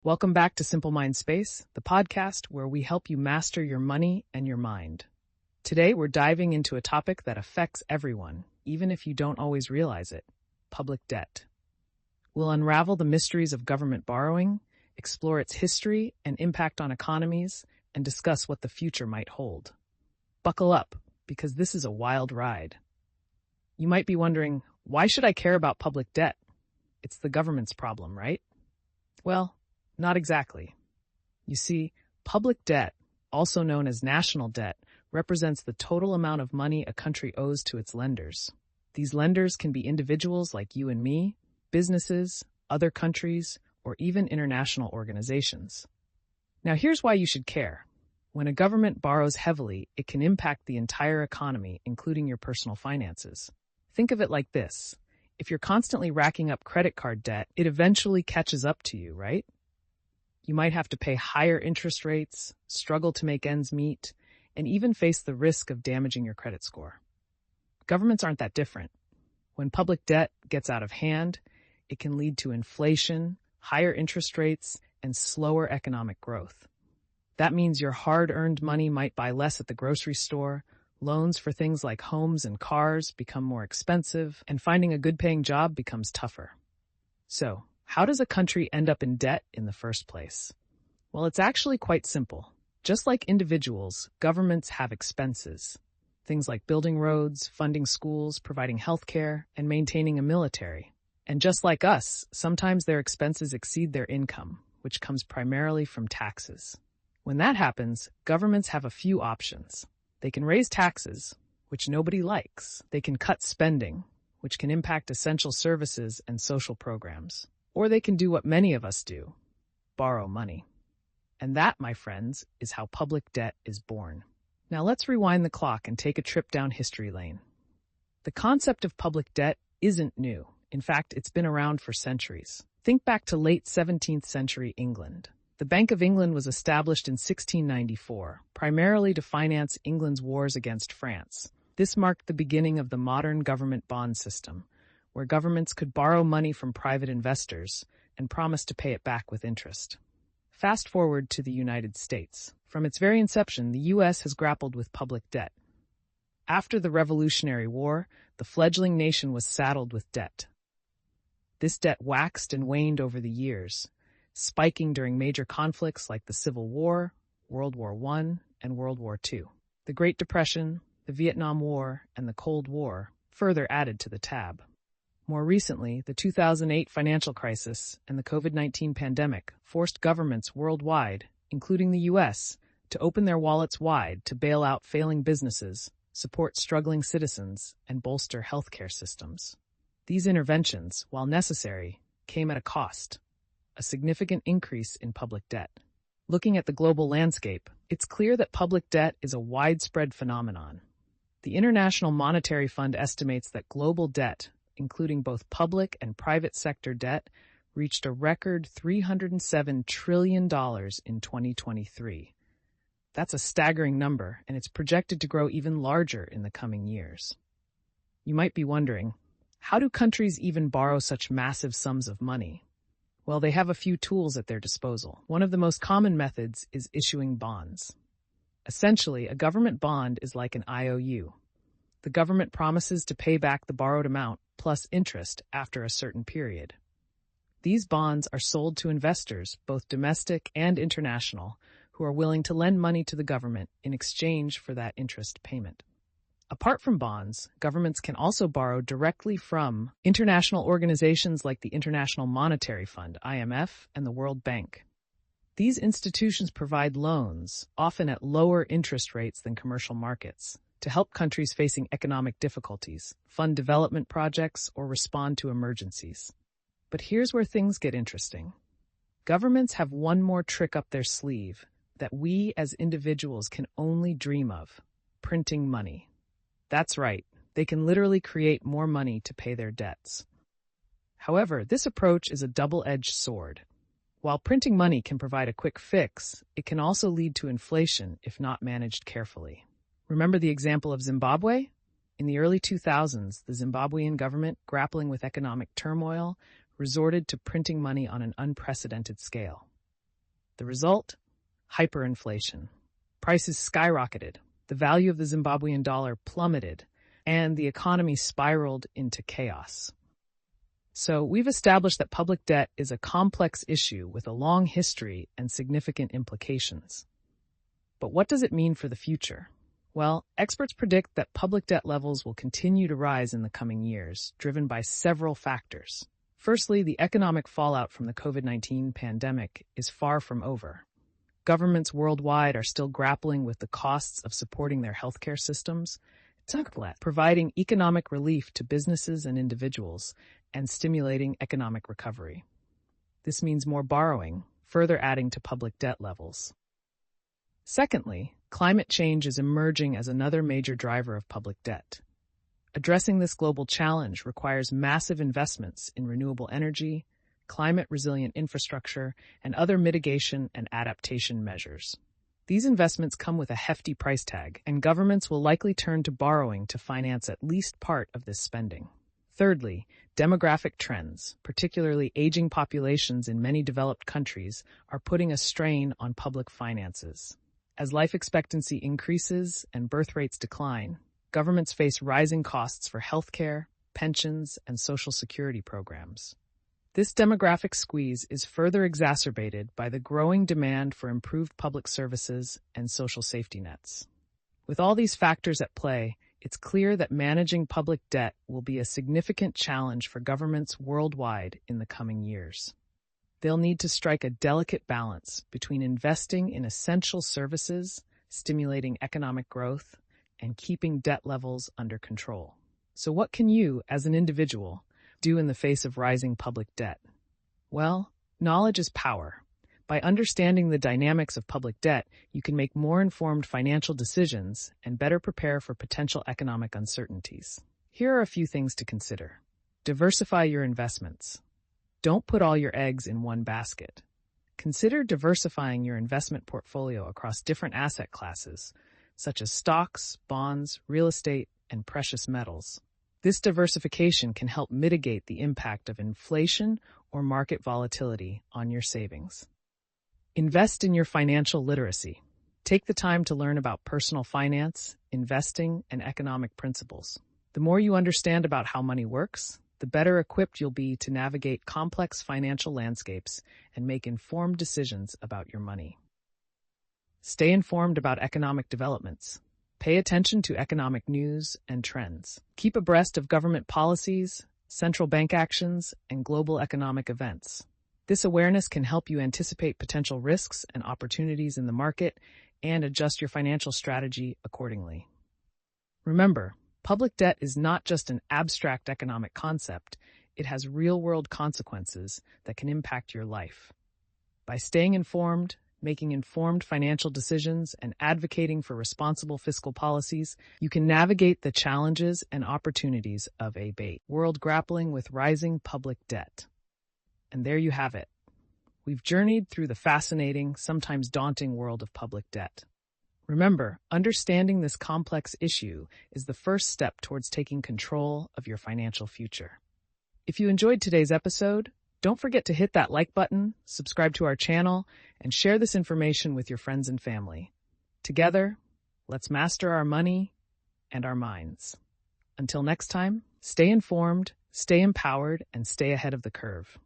Welcome back to Simple Mind Space, the podcast where we help you master your money and your mind. Today, we're diving into a topic that affects everyone, even if you don't always realize it: public debt. We'll unravel the mysteries of government borrowing, explore its history and impact on economies, and discuss what the future might hold. Buckle up, because this is a wild ride. You might be wondering, why should I care about public debt? It's the government's problem, right? Well, not exactly. You see, public debt, also known as national debt, represents the total amount of money a country owes to its lenders. These lenders can be individuals like you and me, businesses, other countries, or even international organizations. Now, here's why you should care. When a government borrows heavily, it can impact the entire economy, including your personal finances. Think of it like this. If you're constantly racking up credit card debt, it eventually catches up to you, right? You might have to pay higher interest rates, struggle to make ends meet, and even face the risk of damaging your credit score. Governments aren't that different. When public debt gets out of hand, it can lead to inflation, higher interest rates, and slower economic growth. That means your hard-earned money might buy less at the grocery store, loans for things like homes and cars become more expensive, and finding a good-paying job becomes tougher. So, how does a country end up in debt in the first place? Well, it's actually quite simple. Just like individuals, governments have expenses. Things like building roads, funding schools, providing healthcare, and maintaining a military. And just like us, sometimes their expenses exceed their income, which comes primarily from taxes. When that happens, governments have a few options. They can raise taxes, which nobody likes. They can cut spending, which can impact essential services and social programs. Or they can do what many of us do: borrow money. And that, my friends, is how public debt is born. Now let's rewind the clock and take a trip down history lane. The concept of public debt isn't new. In fact, it's been around for centuries. Think back to late 17th century England. The Bank of England was established in 1694, primarily to finance England's wars against France. This marked the beginning of the modern government bond system, where governments could borrow money from private investors and promise to pay it back with interest. Fast forward to the United States. From its very inception, the U.S. has grappled with public debt. After the Revolutionary War, the fledgling nation was saddled with debt. This debt waxed and waned over the years, spiking during major conflicts like the Civil War, World War I, and World War II. The Great Depression, the Vietnam War, and the Cold War further added to the tab. More recently, the 2008 financial crisis and the COVID-19 pandemic forced governments worldwide, including the U.S., to open their wallets wide to bail out failing businesses, support struggling citizens, and bolster healthcare systems. These interventions, while necessary, came at a cost: a significant increase in public debt. Looking at the global landscape, it's clear that public debt is a widespread phenomenon. The International Monetary Fund estimates that global debt, including both public and private sector debt, reached a record $307 trillion in 2023. That's a staggering number, and it's projected to grow even larger in the coming years. You might be wondering, how do countries even borrow such massive sums of money? Well, they have a few tools at their disposal. One of the most common methods is issuing bonds. Essentially, a government bond is like an IOU. The government promises to pay back the borrowed amount plus interest after a certain period. These bonds are sold to investors, both domestic and international, who are willing to lend money to the government in exchange for that interest payment. Apart from bonds, governments can also borrow directly from international organizations like the International Monetary Fund, IMF, and the World Bank. These institutions provide loans, often at lower interest rates than commercial markets, to help countries facing economic difficulties, fund development projects, or respond to emergencies. But here's where things get interesting. Governments have one more trick up their sleeve that we as individuals can only dream of: printing money. That's right, they can literally create more money to pay their debts. However, this approach is a double-edged sword. While printing money can provide a quick fix, it can also lead to inflation if not managed carefully. Remember the example of Zimbabwe? In the early 2000s, the Zimbabwean government, grappling with economic turmoil, resorted to printing money on an unprecedented scale. The result? Hyperinflation. Prices skyrocketed, the value of the Zimbabwean dollar plummeted, and the economy spiraled into chaos. So we've established that public debt is a complex issue with a long history and significant implications. But what does it mean for the future? Well, experts predict that public debt levels will continue to rise in the coming years, driven by several factors. Firstly, the economic fallout from the COVID-19 pandemic is far from over. Governments worldwide are still grappling with the costs of supporting their healthcare systems, providing economic relief to businesses and individuals, and stimulating economic recovery. This means more borrowing, further adding to public debt levels. Secondly, climate change is emerging as another major driver of public debt. Addressing this global challenge requires massive investments in renewable energy, climate-resilient infrastructure, and other mitigation and adaptation measures. These investments come with a hefty price tag, and governments will likely turn to borrowing to finance at least part of this spending. Thirdly, demographic trends, particularly aging populations in many developed countries, are putting a strain on public finances. As life expectancy increases and birth rates decline, governments face rising costs for healthcare, pensions, and social security programs. This demographic squeeze is further exacerbated by the growing demand for improved public services and social safety nets. With all these factors at play, it's clear that managing public debt will be a significant challenge for governments worldwide in the coming years. They'll need to strike a delicate balance between investing in essential services, stimulating economic growth, and keeping debt levels under control. So what can you, as an individual, do in the face of rising public debt? Well, knowledge is power. By understanding the dynamics of public debt, you can make more informed financial decisions and better prepare for potential economic uncertainties. Here are a few things to consider. Diversify your investments. Don't put all your eggs in one basket. Consider diversifying your investment portfolio across different asset classes, such as stocks, bonds, real estate, and precious metals. This diversification can help mitigate the impact of inflation or market volatility on your savings. Invest in your financial literacy. Take the time to learn about personal finance, investing, and economic principles. The more you understand about how money works, the better equipped you'll be to navigate complex financial landscapes and make informed decisions about your money. Stay informed about economic developments. Pay attention to economic news and trends. Keep abreast of government policies, central bank actions, and global economic events. This awareness can help you anticipate potential risks and opportunities in the market and adjust your financial strategy accordingly. Remember, public debt is not just an abstract economic concept, it has real-world consequences that can impact your life. By staying informed, making informed financial decisions, and advocating for responsible fiscal policies, you can navigate the challenges and opportunities of a world grappling with rising public debt. And there you have it. We've journeyed through the fascinating, sometimes daunting world of public debt. Remember, understanding this complex issue is the first step towards taking control of your financial future. If you enjoyed today's episode, don't forget to hit that like button, subscribe to our channel, and share this information with your friends and family. Together, let's master our money and our minds. Until next time, stay informed, stay empowered, and stay ahead of the curve.